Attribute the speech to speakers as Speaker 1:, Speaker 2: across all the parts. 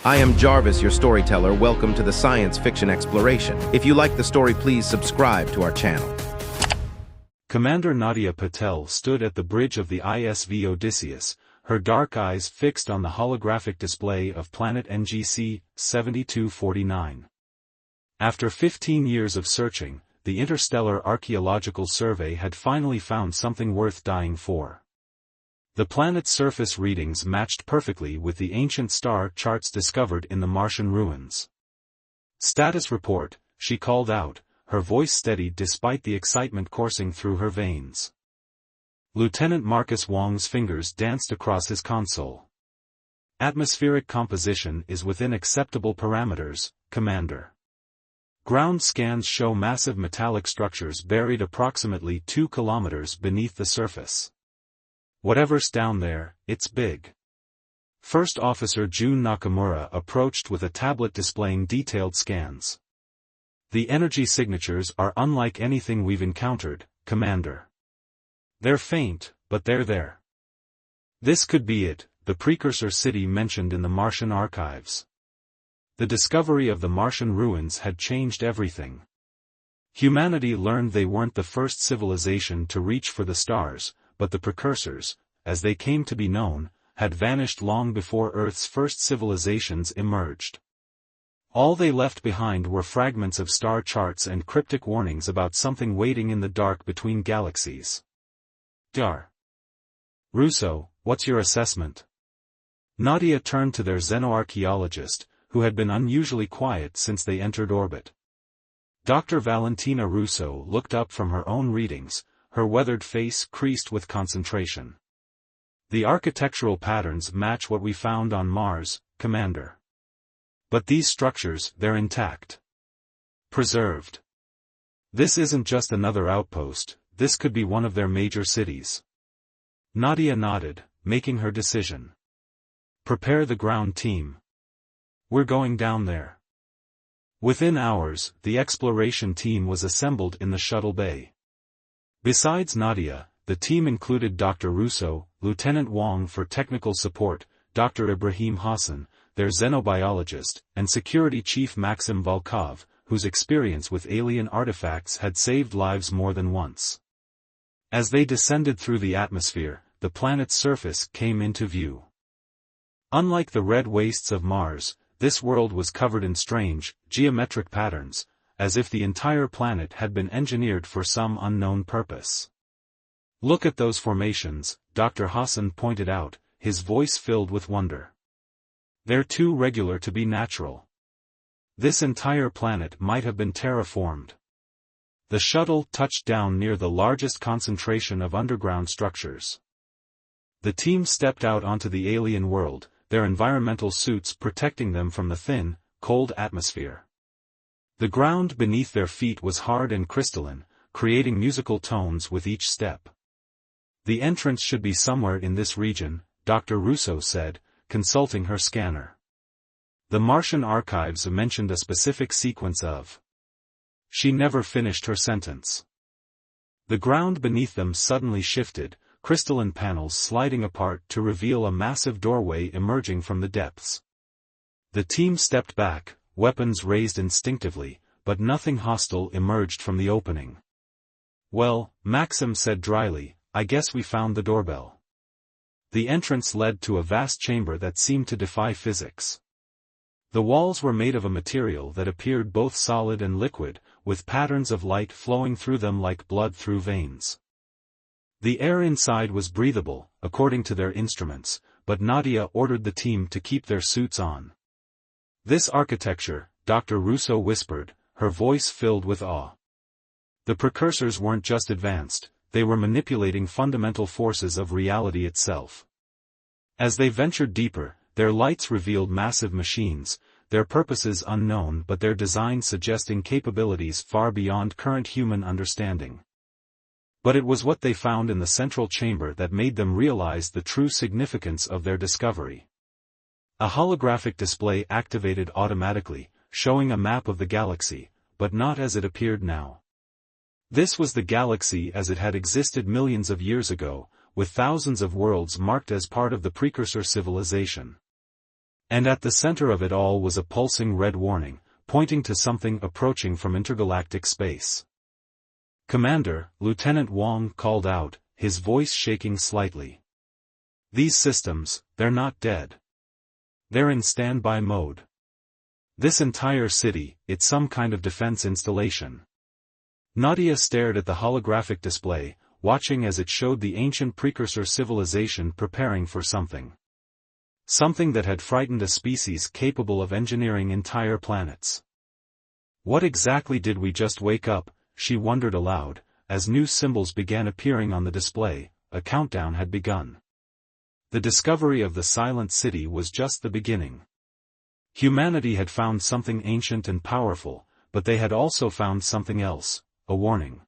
Speaker 1: I am Jarvis, your storyteller. Welcome to the Science Fiction Exploration. If you like the story, please subscribe to our channel.
Speaker 2: Commander Nadia Patel stood at the bridge of the ISV Odysseus, her dark eyes fixed on the holographic display of planet NGC 7249. After 15 years of searching, the Interstellar Archaeological Survey had finally found something worth dying for. The planet's surface readings matched perfectly with the ancient star charts discovered in the Martian ruins. "Status report," she called out, her voice steady despite the excitement coursing through her veins. Lieutenant Marcus Wong's fingers danced across his console. "Atmospheric composition is within acceptable parameters, Commander. Ground scans show massive metallic structures buried approximately 2 kilometers beneath the surface. Whatever's down there, it's big." First Officer Jun Nakamura approached with a tablet displaying detailed scans. "The energy signatures are unlike anything we've encountered, Commander. They're faint, but they're there. This could be it, the precursor city mentioned in the Martian archives." The discovery of the Martian ruins had changed everything. Humanity learned they weren't the first civilization to reach for the stars, but the precursors, as they came to be known, had vanished long before Earth's first civilizations emerged. All they left behind were fragments of star charts and cryptic warnings about something waiting in the dark between galaxies. Dr. Russo, what's your assessment?" Nadia turned to their xenoarchaeologist, who had been unusually quiet since they entered orbit. Dr. Valentina Russo looked up from her own readings, her weathered face creased with concentration. "The architectural patterns match what we found on Mars, Commander. But these structures, they're intact. Preserved. This isn't just another outpost, this could be one of their major cities." Nadia nodded, making her decision. "Prepare the ground team. We're going down there." Within hours, the exploration team was assembled in the shuttle bay. Besides Nadia, the team included Dr. Russo, Lieutenant Wong for technical support, Dr. Ibrahim Hassan, their xenobiologist, and Security Chief Maxim Volkov, whose experience with alien artifacts had saved lives more than once. As they descended through the atmosphere, the planet's surface came into view. Unlike the red wastes of Mars, this world was covered in strange, geometric patterns, as if the entire planet had been engineered for some unknown purpose. "Look at those formations," Dr. Hassan pointed out, his voice filled with wonder. "They're too regular to be natural. This entire planet might have been terraformed." The shuttle touched down near the largest concentration of underground structures. The team stepped out onto the alien world, their environmental suits protecting them from the thin, cold atmosphere. The ground beneath their feet was hard and crystalline, creating musical tones with each step. "The entrance should be somewhere in this region," Dr. Russo said, consulting her scanner. "The Martian archives mentioned a specific sequence of—" She never finished her sentence. The ground beneath them suddenly shifted, crystalline panels sliding apart to reveal a massive doorway emerging from the depths. The team stepped back, weapons raised instinctively, but nothing hostile emerged from the opening. "Well," Maxim said dryly, "I guess we found the doorbell." The entrance led to a vast chamber that seemed to defy physics. The walls were made of a material that appeared both solid and liquid, with patterns of light flowing through them like blood through veins. The air inside was breathable, according to their instruments, but Nadia ordered the team to keep their suits on. "This architecture," Dr. Russo whispered, her voice filled with awe. "The precursors weren't just advanced, they were manipulating fundamental forces of reality itself." As they ventured deeper, their lights revealed massive machines, their purposes unknown but their design suggesting capabilities far beyond current human understanding. But it was what they found in the central chamber that made them realize the true significance of their discovery. A holographic display activated automatically, showing a map of the galaxy, but not as it appeared now. This was the galaxy as it had existed millions of years ago, with thousands of worlds marked as part of the precursor civilization. And at the center of it all was a pulsing red warning, pointing to something approaching from intergalactic space. "Commander," Lieutenant Wong called out, his voice shaking slightly. "These systems, they're not dead. They're in standby mode. This entire city, it's some kind of defense installation." Nadia stared at the holographic display, watching as it showed the ancient precursor civilization preparing for something. Something that had frightened a species capable of engineering entire planets. What exactly did we just wake up, she wondered aloud, as new symbols began appearing on the display. A countdown had begun. The discovery of the Silent City was just the beginning. Humanity had found something ancient and powerful, but they had also found something else, a warning.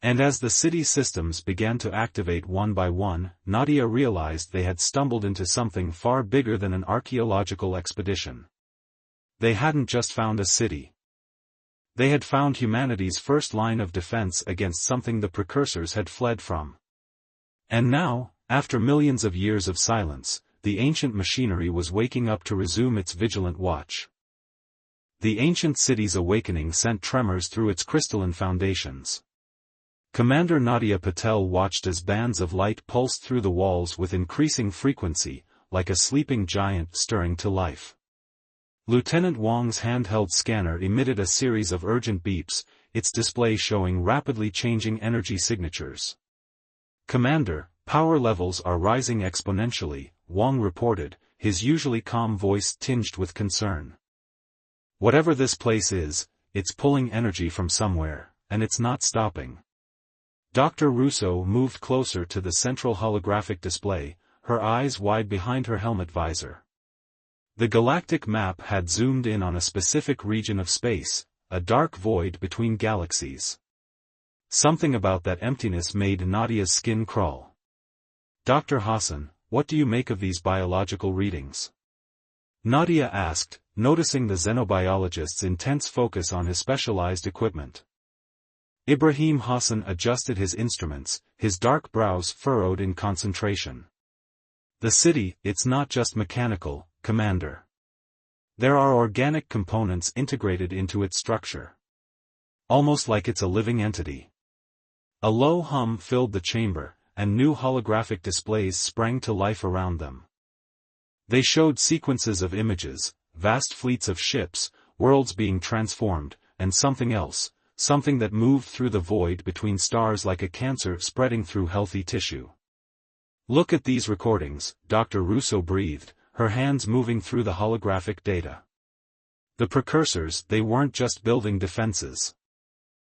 Speaker 2: And as the city systems began to activate one by one, Nadia realized they had stumbled into something far bigger than an archaeological expedition. They hadn't just found a city. They had found humanity's first line of defense against something the precursors had fled from. And now, after millions of years of silence, the ancient machinery was waking up to resume its vigilant watch. The ancient city's awakening sent tremors through its crystalline foundations. Commander Nadia Patel watched as bands of light pulsed through the walls with increasing frequency, like a sleeping giant stirring to life. Lieutenant Wong's handheld scanner emitted a series of urgent beeps, its display showing rapidly changing energy signatures. "Commander, power levels are rising exponentially," Wong reported, his usually calm voice tinged with concern. "Whatever this place is, it's pulling energy from somewhere, and it's not stopping." Dr. Russo moved closer to the central holographic display, her eyes wide behind her helmet visor. The galactic map had zoomed in on a specific region of space, a dark void between galaxies. Something about that emptiness made Nadia's skin crawl. "Dr. Hassan, what do you make of these biological readings?" Nadia asked, noticing the xenobiologist's intense focus on his specialized equipment. Ibrahim Hassan adjusted his instruments, his dark brows furrowed in concentration. "The city, it's not just mechanical, Commander. There are organic components integrated into its structure. Almost like it's a living entity." A low hum filled the chamber, and new holographic displays sprang to life around them. They showed sequences of images, vast fleets of ships, worlds being transformed, and something else, something that moved through the void between stars like a cancer spreading through healthy tissue. "Look at these recordings," Dr. Russo breathed, her hands moving through the holographic data. The precursors, they weren't just building defenses.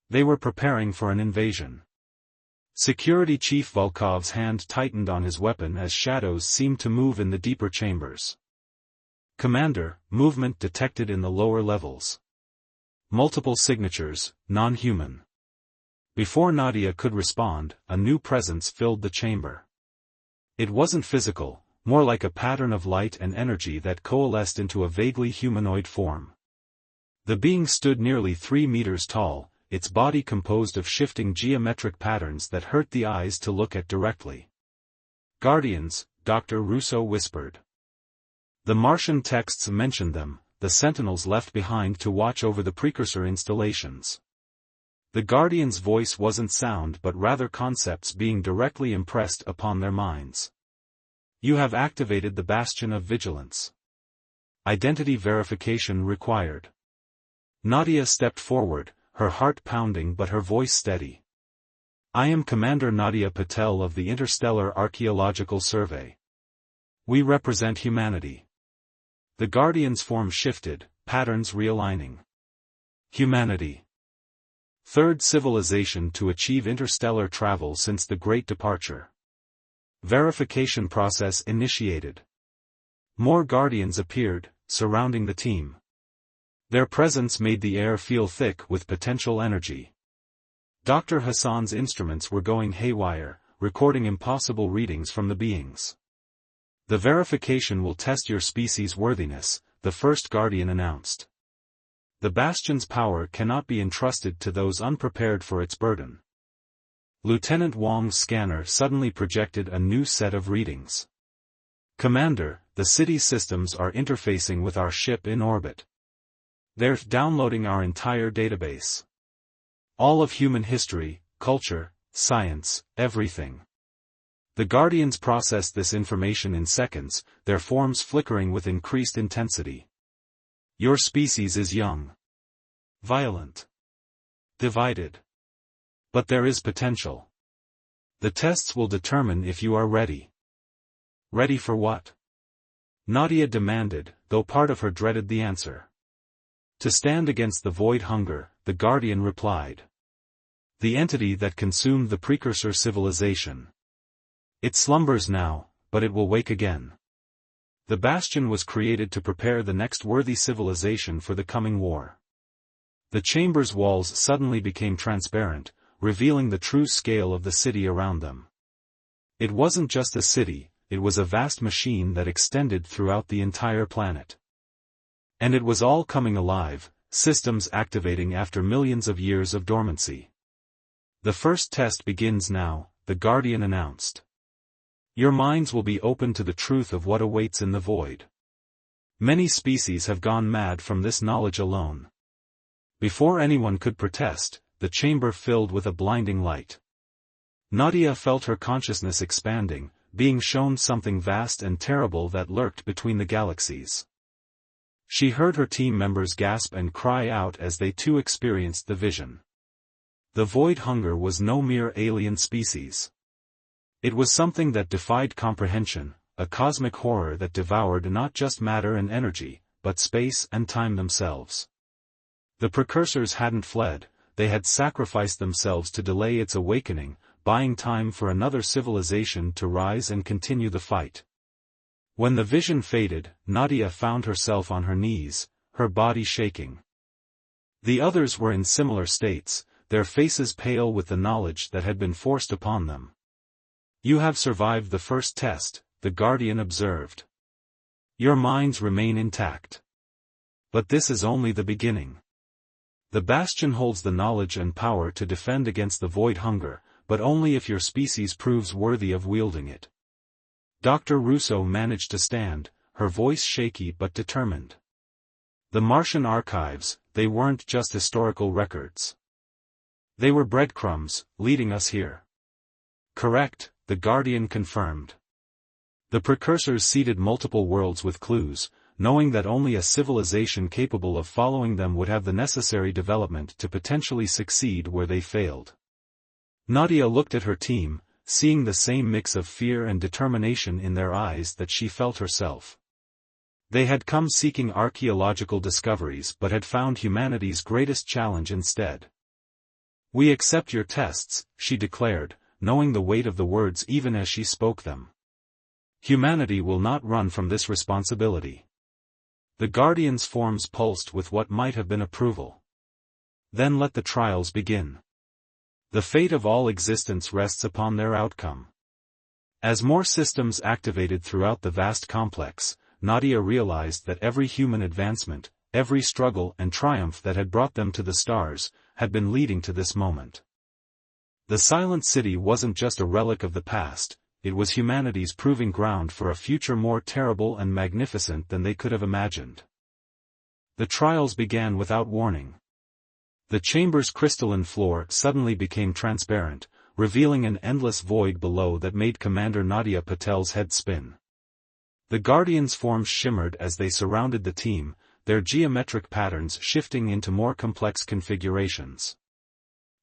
Speaker 2: They were preparing for an invasion. Security Chief Volkov's hand tightened on his weapon as shadows seemed to move in the deeper chambers. "Commander, movement detected in the lower levels. Multiple signatures, non-human." Before Nadia could respond, a new presence filled the chamber. It wasn't physical, more like a pattern of light and energy that coalesced into a vaguely humanoid form. The being stood nearly 3 meters tall, its body composed of shifting geometric patterns that hurt the eyes to look at directly. "Guardians," Dr. Russo whispered. The Martian texts mentioned them, the sentinels left behind to watch over the precursor installations. The Guardian's voice wasn't sound but rather concepts being directly impressed upon their minds. "You have activated the Bastion of Vigilance. Identity verification required." Nadia stepped forward, her heart pounding but her voice steady. "I am Commander Nadia Patel of the Interstellar Archaeological Survey. We represent humanity." The Guardian's form shifted, patterns realigning. Humanity. Third civilization to achieve interstellar travel since the Great Departure. Verification process initiated. More Guardians appeared, surrounding the team. Their presence made the air feel thick with potential energy. Dr. Hassan's instruments were going haywire, recording impossible readings from the beings. "The verification will test your species' worthiness," the first Guardian announced. "The Bastion's power cannot be entrusted to those unprepared for its burden." Lieutenant Wong's scanner suddenly projected a new set of readings. Commander, the city's systems are interfacing with our ship in orbit. They're downloading our entire database. All of human history, culture, science, everything. The Guardians process this information in seconds, their forms flickering with increased intensity. Your species is young. Violent. Divided. But there is potential. The tests will determine if you are ready. Ready for what? Nadia demanded, though part of her dreaded the answer. To stand against the void hunger, the Guardian replied. The entity that consumed the precursor civilization. It slumbers now, but it will wake again. The Bastion was created to prepare the next worthy civilization for the coming war. The chamber's walls suddenly became transparent, revealing the true scale of the city around them. It wasn't just a city, it was a vast machine that extended throughout the entire planet. And it was all coming alive, systems activating after millions of years of dormancy. The first test begins now, the Guardian announced. Your minds will be open to the truth of what awaits in the void. Many species have gone mad from this knowledge alone. Before anyone could protest, the chamber filled with a blinding light. Nadia felt her consciousness expanding, being shown something vast and terrible that lurked between the galaxies. She heard her team members gasp and cry out as they too experienced the vision. The void hunger was no mere alien species. It was something that defied comprehension, a cosmic horror that devoured not just matter and energy, but space and time themselves. The precursors hadn't fled, they had sacrificed themselves to delay its awakening, buying time for another civilization to rise and continue the fight. When the vision faded, Nadia found herself on her knees, her body shaking. The others were in similar states, their faces pale with the knowledge that had been forced upon them. You have survived the first test, the Guardian observed. Your minds remain intact. But this is only the beginning. The Bastion holds the knowledge and power to defend against the void hunger, but only if your species proves worthy of wielding it. Dr. Russo managed to stand, her voice shaky but determined. The Martian archives, they weren't just historical records. They were breadcrumbs, leading us here. Correct, the Guardian confirmed. The precursors seeded multiple worlds with clues, knowing that only a civilization capable of following them would have the necessary development to potentially succeed where they failed. Nadia looked at her team, seeing the same mix of fear and determination in their eyes that she felt herself. They had come seeking archaeological discoveries but had found humanity's greatest challenge instead. We accept your tests, she declared, knowing the weight of the words even as she spoke them. Humanity will not run from this responsibility. The Guardian's forms pulsed with what might have been approval. Then let the trials begin. The fate of all existence rests upon their outcome. As more systems activated throughout the vast complex, Nadia realized that every human advancement, every struggle and triumph that had brought them to the stars, had been leading to this moment. The Silent City wasn't just a relic of the past, it was humanity's proving ground for a future more terrible and magnificent than they could have imagined. The trials began without warning. The chamber's crystalline floor suddenly became transparent, revealing an endless void below that made Commander Nadia Patel's head spin. The Guardians' forms shimmered as they surrounded the team, their geometric patterns shifting into more complex configurations.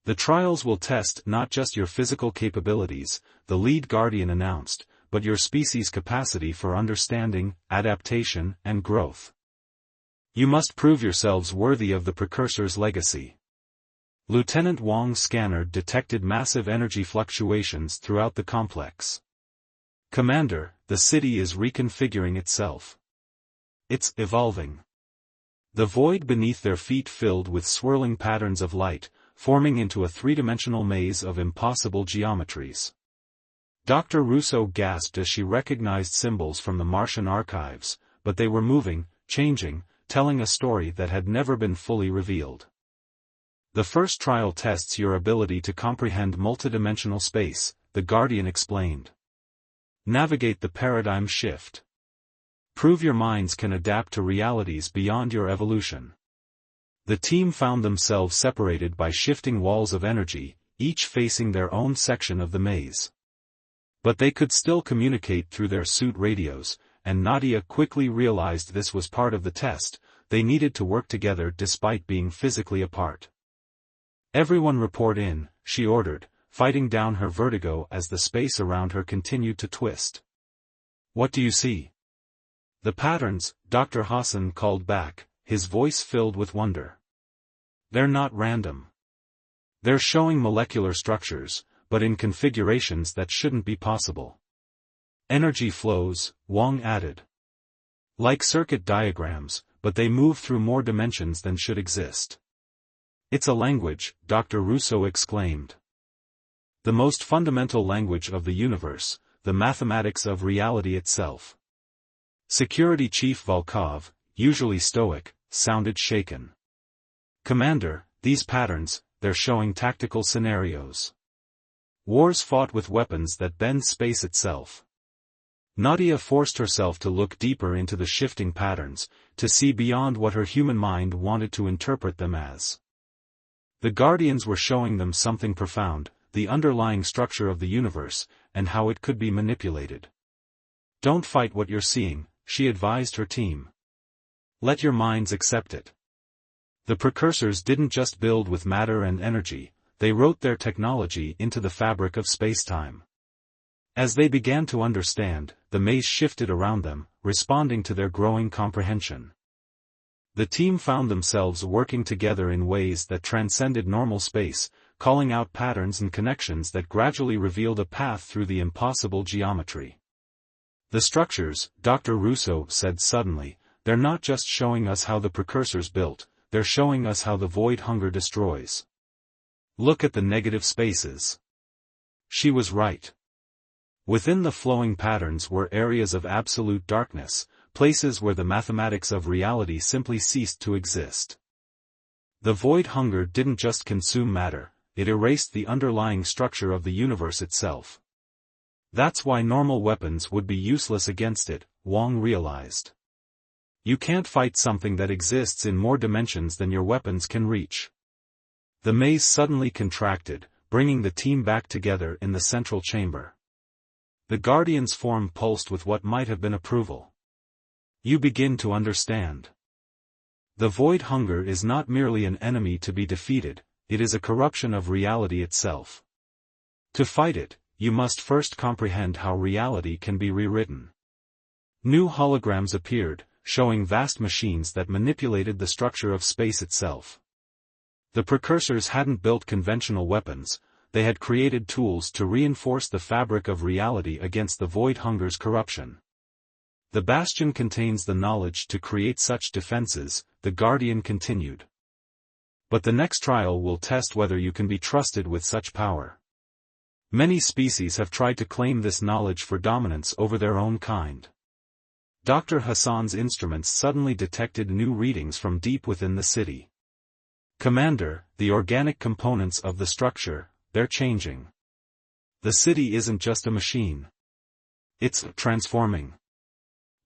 Speaker 2: The trials will test not just your physical capabilities, the lead Guardian announced, but your species' capacity for understanding, adaptation, and growth. You must prove yourselves worthy of the Precursor's legacy. Lieutenant Wong's scanner detected massive energy fluctuations throughout the complex. Commander, the city is reconfiguring itself. It's evolving. The void beneath their feet filled with swirling patterns of light, forming into a three-dimensional maze of impossible geometries. Dr. Russo gasped as she recognized symbols from the Martian archives, but they were moving, changing, telling a story that had never been fully revealed. The first trial tests your ability to comprehend multidimensional space, the Guardian explained. Navigate the paradigm shift. Prove your minds can adapt to realities beyond your evolution. The team found themselves separated by shifting walls of energy, each facing their own section of the maze. But they could still communicate through their suit radios, and Nadia quickly realized this was part of the test. They needed to work together despite being physically apart. "Everyone report in," she ordered, fighting down her vertigo as the space around her continued to twist. "What do you see?" "The patterns," Dr. Hassan called back, his voice filled with wonder. "They're not random. They're showing molecular structures, but in configurations that shouldn't be possible." "Energy flows," Wang added. "Like circuit diagrams, but they move through more dimensions than should exist." "It's a language," Dr. Russo exclaimed. "The most fundamental language of the universe, the mathematics of reality itself." Security Chief Volkov, usually stoic, sounded shaken. "Commander, these patterns, they're showing tactical scenarios. Wars fought with weapons that bend space itself." Nadia forced herself to look deeper into the shifting patterns, to see beyond what her human mind wanted to interpret them as. The Guardians were showing them something profound, the underlying structure of the universe, and how it could be manipulated. "Don't fight what you're seeing," she advised her team. "Let your minds accept it." The precursors didn't just build with matter and energy, they wrote their technology into the fabric of space-time. As they began to understand, the maze shifted around them, responding to their growing comprehension. The team found themselves working together in ways that transcended normal space, calling out patterns and connections that gradually revealed a path through the impossible geometry. "The structures," Dr. Russo said suddenly, "they're not just showing us how the precursors built, they're showing us how the void hunger destroys. Look at the negative spaces." She was right. Within the flowing patterns were areas of absolute darkness, places where the mathematics of reality simply ceased to exist. The void hunger didn't just consume matter, it erased the underlying structure of the universe itself. That's why normal weapons would be useless against it, Wang realized. You can't fight something that exists in more dimensions than your weapons can reach. The maze suddenly contracted, bringing the team back together in the central chamber. The Guardian's form pulsed with what might have been approval. "You begin to understand. The void hunger is not merely an enemy to be defeated, it is a corruption of reality itself. To fight it, you must first comprehend how reality can be rewritten." New holograms appeared, showing vast machines that manipulated the structure of space itself. The precursors hadn't built conventional weapons, they had created tools to reinforce the fabric of reality against the void hunger's corruption. "The Bastion contains the knowledge to create such defenses," the Guardian continued. "But the next trial will test whether you can be trusted with such power. Many species have tried to claim this knowledge for dominance over their own kind." Dr. Hassan's instruments suddenly detected new readings from deep within the city. "Commander, the organic components of the structure, they're changing. The city isn't just a machine. It's transforming."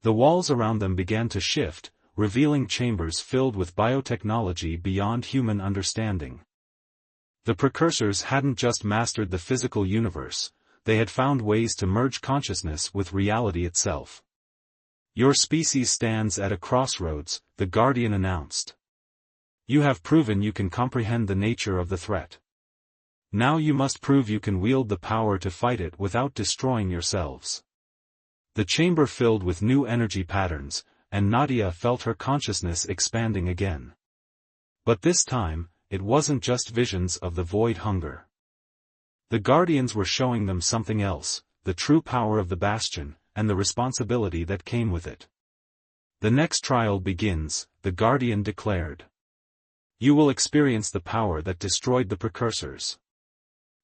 Speaker 2: The walls around them began to shift, revealing chambers filled with biotechnology beyond human understanding. The precursors hadn't just mastered the physical universe, they had found ways to merge consciousness with reality itself. "Your species stands at a crossroads," the Guardian announced. "You have proven you can comprehend the nature of the threat. Now you must prove you can wield the power to fight it without destroying yourselves." The chamber filled with new energy patterns, and Nadia felt her consciousness expanding again. But this time, it wasn't just visions of the void hunger. The Guardians were showing them something else, the true power of the Bastion, and the responsibility that came with it. "The next trial begins," the Guardian declared. "You will experience the power that destroyed the precursors.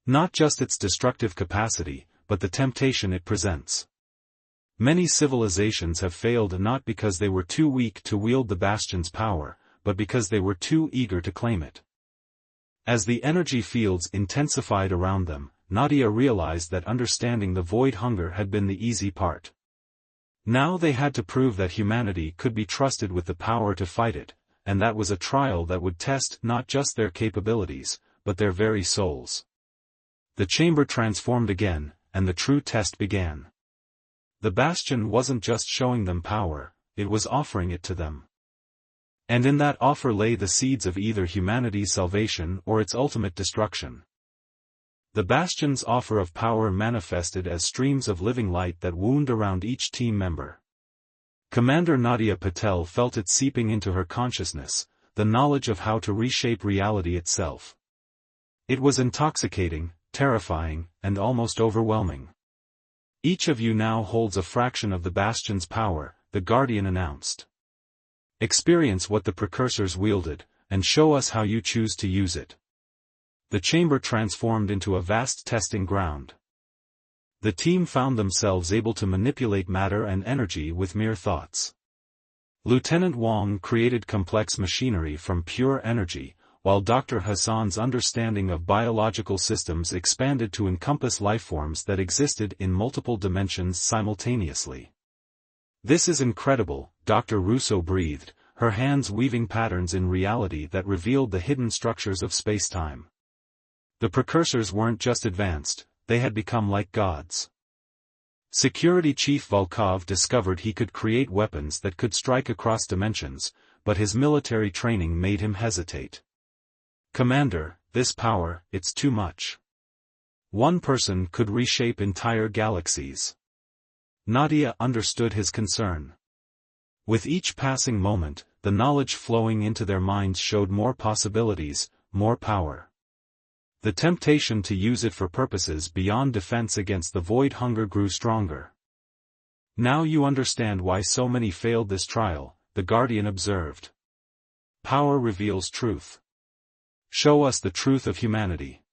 Speaker 2: Not just its destructive capacity, but the temptation it presents. Many civilizations have failed not because they were too weak to wield the Bastion's power, but because they were too eager to claim it." As the energy fields intensified around them, Nadia realized that understanding the void hunger had been the easy part. Now they had to prove that humanity could be trusted with the power to fight it, and that was a trial that would test not just their capabilities, but their very souls. The chamber transformed again, and the true test began. The bastion wasn't just showing them power, it was offering it to them. And in that offer lay the seeds of either humanity's salvation or its ultimate destruction. The bastion's offer of power manifested as streams of living light that wound around each team member. Commander Nadia Patel felt it seeping into her consciousness, the knowledge of how to reshape reality itself. It was intoxicating, terrifying, and almost overwhelming. Each of you now holds a fraction of the bastion's power, the Guardian announced. Experience what the precursors wielded, and show us how you choose to use it. The chamber transformed into a vast testing ground. The team found themselves able to manipulate matter and energy with mere thoughts. Lieutenant Wong created complex machinery from pure energy, while Dr. Hassan's understanding of biological systems expanded to encompass lifeforms that existed in multiple dimensions simultaneously. "This is incredible," Dr. Russo breathed, her hands weaving patterns in reality that revealed the hidden structures of spacetime. The precursors weren't just advanced, they had become like gods. Security Chief Volkov discovered he could create weapons that could strike across dimensions, but his military training made him hesitate. "Commander, this power, it's too much. One person could reshape entire galaxies." Nadia understood his concern. With each passing moment, the knowledge flowing into their minds showed more possibilities, more power. The temptation to use it for purposes beyond defense against the void hunger grew stronger. "Now you understand why so many failed this trial," the Guardian observed. "Power reveals truth. Show us the truth of humanity."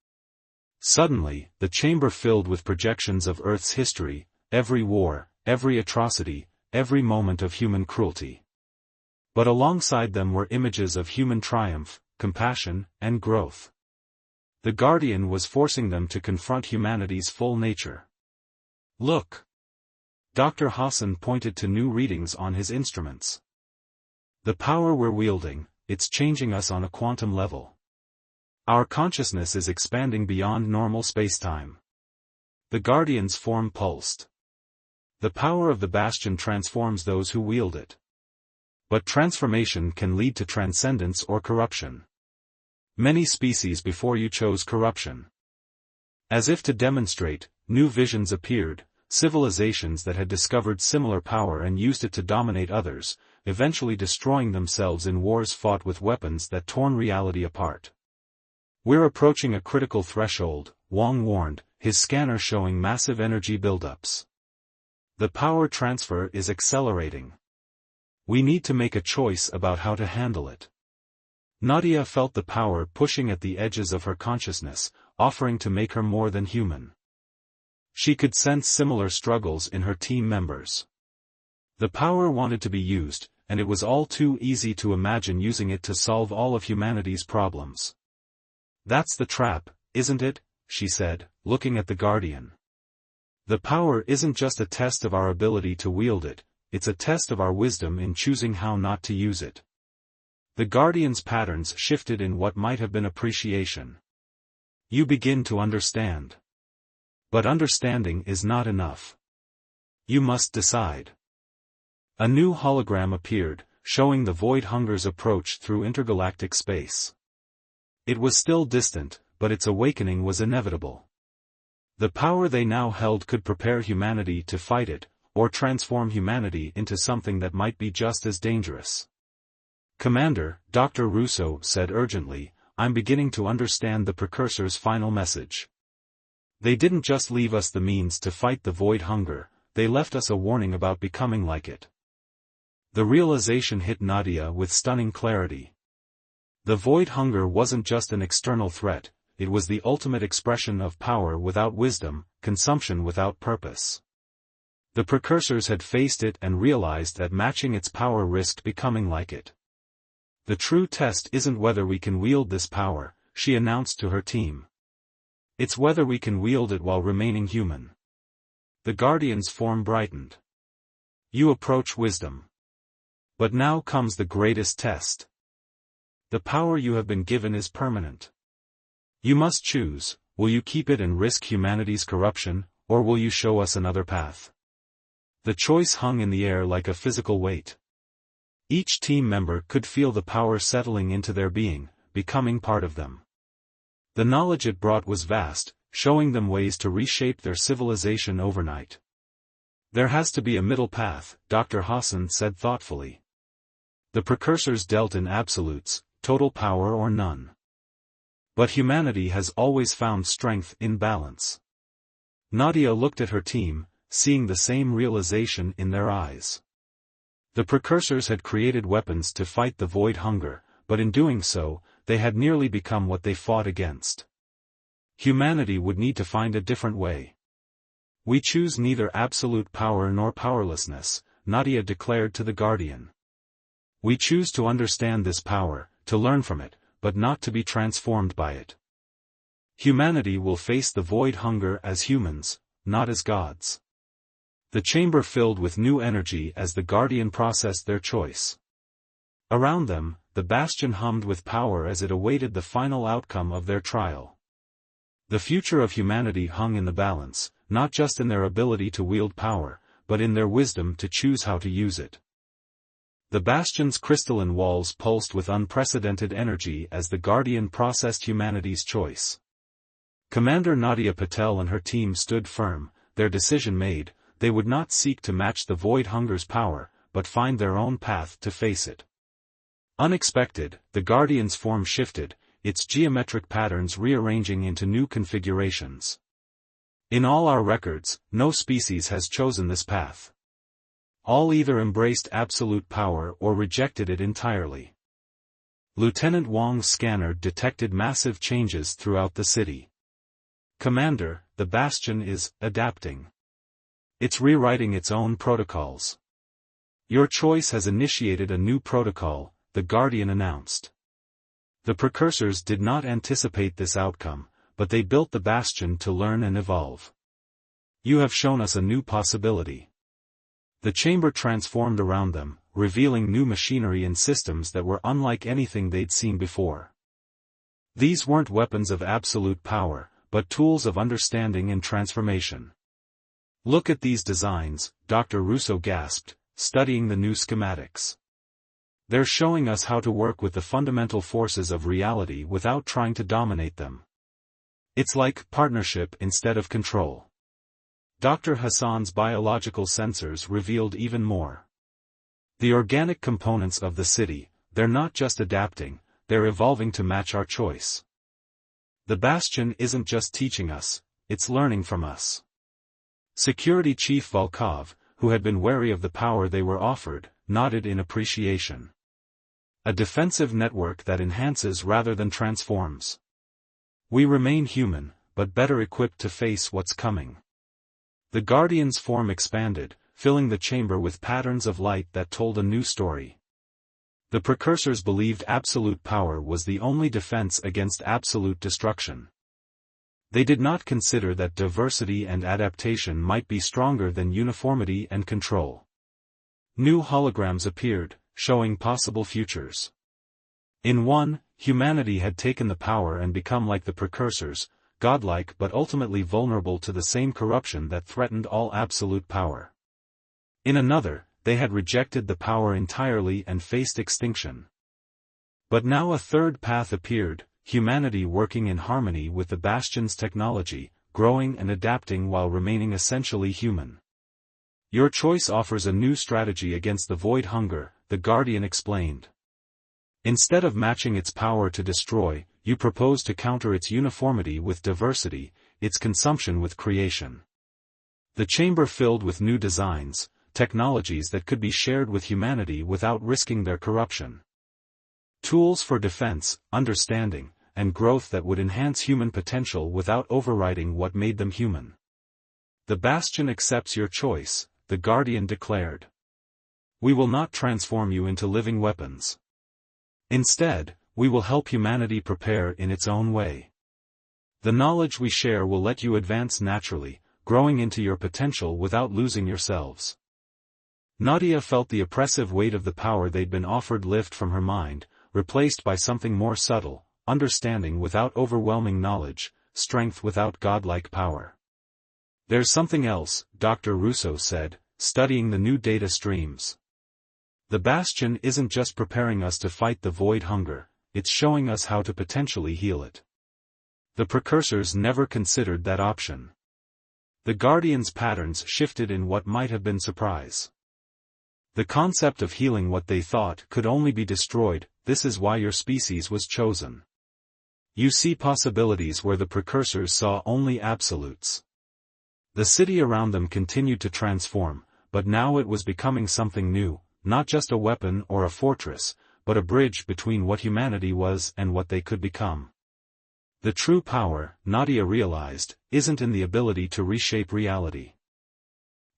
Speaker 2: Suddenly, the chamber filled with projections of Earth's history, every war, every atrocity, every moment of human cruelty. But alongside them were images of human triumph, compassion, and growth. The Guardian was forcing them to confront humanity's full nature. "Look!" Dr. Hassan pointed to new readings on his instruments. "The power we're wielding, it's changing us on a quantum level. Our consciousness is expanding beyond normal spacetime." The Guardian's form pulsed. The power of the bastion transforms those who wield it. But transformation can lead to transcendence or corruption. Many species before you chose corruption. As if to demonstrate, new visions appeared, civilizations that had discovered similar power and used it to dominate others, eventually destroying themselves in wars fought with weapons that torn reality apart. "We're approaching a critical threshold," Wong warned, his scanner showing massive energy buildups. "The power transfer is accelerating. We need to make a choice about how to handle it." Nadia felt the power pushing at the edges of her consciousness, offering to make her more than human. She could sense similar struggles in her team members. The power wanted to be used, and it was all too easy to imagine using it to solve all of humanity's problems. "That's the trap, isn't it?" she said, looking at the Guardian. "The power isn't just a test of our ability to wield it, it's a test of our wisdom in choosing how not to use it." The Guardian's patterns shifted in what might have been appreciation. "You begin to understand. But understanding is not enough. You must decide." A new hologram appeared, showing the void hunger's approach through intergalactic space. It was still distant, but its awakening was inevitable. The power they now held could prepare humanity to fight it, or transform humanity into something that might be just as dangerous. "Commander," Dr. Russo said urgently, "I'm beginning to understand the precursor's final message. They didn't just leave us the means to fight the void hunger, they left us a warning about becoming like it." The realization hit Nadia with stunning clarity. The void hunger wasn't just an external threat, it was the ultimate expression of power without wisdom, consumption without purpose. The precursors had faced it and realized that matching its power risked becoming like it. "The true test isn't whether we can wield this power," she announced to her team. It's whether we can wield it while remaining human. The Guardian's form brightened. You approach wisdom. But now comes the greatest test. The power you have been given is permanent. You must choose, will you keep it and risk humanity's corruption, or will you show us another path? The choice hung in the air like a physical weight. Each team member could feel the power settling into their being, becoming part of them. The knowledge it brought was vast, showing them ways to reshape their civilization overnight. There has to be a middle path, Dr. Hassan said thoughtfully. The precursors dealt in absolutes, total power or none. But humanity has always found strength in balance. Nadia looked at her team, seeing the same realization in their eyes. The precursors had created weapons to fight the void hunger, but in doing so, they had nearly become what they fought against. Humanity would need to find a different way. We choose neither absolute power nor powerlessness, Nadia declared to the Guardian. We choose to understand this power, to learn from it, but not to be transformed by it. Humanity will face the void hunger as humans, not as gods. The chamber filled with new energy as the Guardian processed their choice. Around them, the bastion hummed with power as it awaited the final outcome of their trial. The future of humanity hung in the balance, not just in their ability to wield power, but in their wisdom to choose how to use it. The bastion's crystalline walls pulsed with unprecedented energy as the Guardian processed humanity's choice. Commander Nadia Patel and her team stood firm, their decision made. They would not seek to match the void hunger's power, but find their own path to face it. Unexpected, the Guardian's form shifted, its geometric patterns rearranging into new configurations. In all our records, no species has chosen this path. All either embraced absolute power or rejected it entirely. Lieutenant Wong's scanner detected massive changes throughout the city. Commander, the Bastion is adapting. It's rewriting its own protocols. Your choice has initiated a new protocol, the Guardian announced. The precursors did not anticipate this outcome, but they built the Bastion to learn and evolve. You have shown us a new possibility. The chamber transformed around them, revealing new machinery and systems that were unlike anything they'd seen before. These weren't weapons of absolute power, but tools of understanding and transformation. Look at these designs, Dr. Russo gasped, studying the new schematics. They're showing us how to work with the fundamental forces of reality without trying to dominate them. It's like partnership instead of control. Dr. Hassan's biological sensors revealed even more. The organic components of the city, they're not just adapting, they're evolving to match our choice. The Bastion isn't just teaching us, it's learning from us. Security Chief Volkov, who had been wary of the power they were offered, nodded in appreciation. A defensive network that enhances rather than transforms. We remain human, but better equipped to face what's coming. The Guardian's form expanded, filling the chamber with patterns of light that told a new story. The precursors believed absolute power was the only defense against absolute destruction. They did not consider that diversity and adaptation might be stronger than uniformity and control. New holograms appeared, showing possible futures. In one, humanity had taken the power and become like the precursors, godlike but ultimately vulnerable to the same corruption that threatened all absolute power. In another, they had rejected the power entirely and faced extinction. But now a third path appeared, humanity working in harmony with the Bastion's technology, growing and adapting while remaining essentially human. Your choice offers a new strategy against the void hunger, the Guardian explained. Instead of matching its power to destroy, you propose to counter its uniformity with diversity, its consumption with creation. The chamber filled with new designs, technologies that could be shared with humanity without risking their corruption. Tools for defense, understanding, and growth that would enhance human potential without overriding what made them human. The Bastion accepts your choice, the Guardian declared. We will not transform you into living weapons. Instead, we will help humanity prepare in its own way. The knowledge we share will let you advance naturally, growing into your potential without losing yourselves. Nadia felt the oppressive weight of the power they'd been offered lift from her mind, replaced by something more subtle, understanding without overwhelming knowledge, strength without godlike power. There's something else, Dr. Russo said, studying the new data streams. The Bastion isn't just preparing us to fight the void hunger, it's showing us how to potentially heal it. The precursors never considered that option. The Guardians' patterns shifted in what might have been surprise. The concept of healing what they thought could only be destroyed, this is why your species was chosen. You see possibilities where the precursors saw only absolutes. The city around them continued to transform, but now it was becoming something new, not just a weapon or a fortress, but a bridge between what humanity was and what they could become. The true power, Nadia realized, isn't in the ability to reshape reality.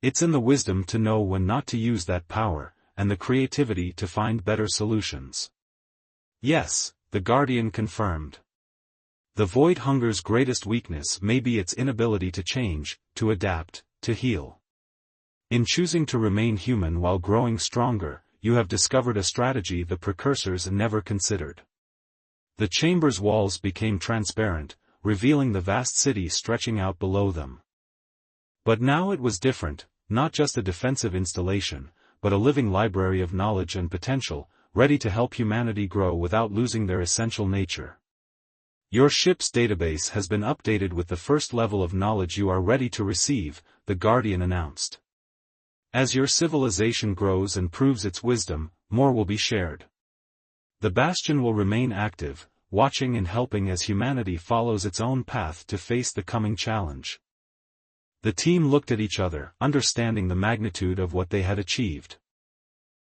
Speaker 2: It's in the wisdom to know when not to use that power, and the creativity to find better solutions. Yes, the Guardian confirmed. The void hunger's greatest weakness may be its inability to change, to adapt, to heal. In choosing to remain human while growing stronger, you have discovered a strategy the precursors never considered. The chamber's walls became transparent, revealing the vast city stretching out below them. But now it was different, not just a defensive installation, but a living library of knowledge and potential, ready to help humanity grow without losing their essential nature. Your ship's database has been updated with the first level of knowledge you are ready to receive, the Guardian announced. As your civilization grows and proves its wisdom, more will be shared. The Bastion will remain active, watching and helping as humanity follows its own path to face the coming challenge. The team looked at each other, understanding the magnitude of what they had achieved.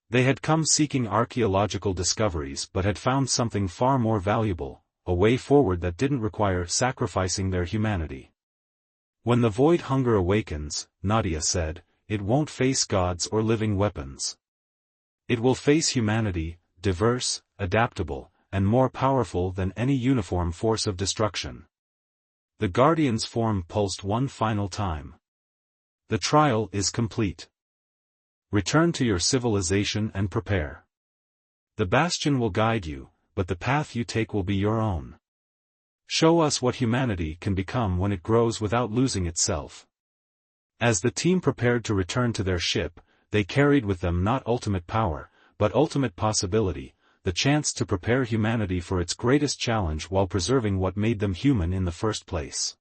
Speaker 2: They had come seeking archaeological discoveries but had found something far more valuable, a way forward that didn't require sacrificing their humanity. When the void hunger awakens, Nadia said, it won't face gods or living weapons. It will face humanity, diverse, adaptable, and more powerful than any uniform force of destruction. The Guardian's form pulsed one final time. The trial is complete. Return to your civilization and prepare. The Bastion will guide you, but the path you take will be your own. Show us what humanity can become when it grows without losing itself. As the team prepared to return to their ship, they carried with them not ultimate power, but ultimate possibility, the chance to prepare humanity for its greatest challenge while preserving what made them human in the first place.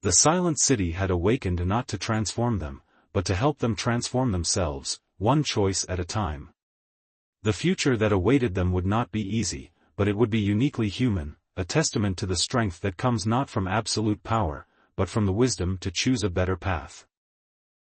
Speaker 2: The Silent City had awakened not to transform them, but to help them transform themselves, one choice at a time. The future that awaited them would not be easy, but it would be uniquely human, a testament to the strength that comes not from absolute power, but from the wisdom to choose a better path.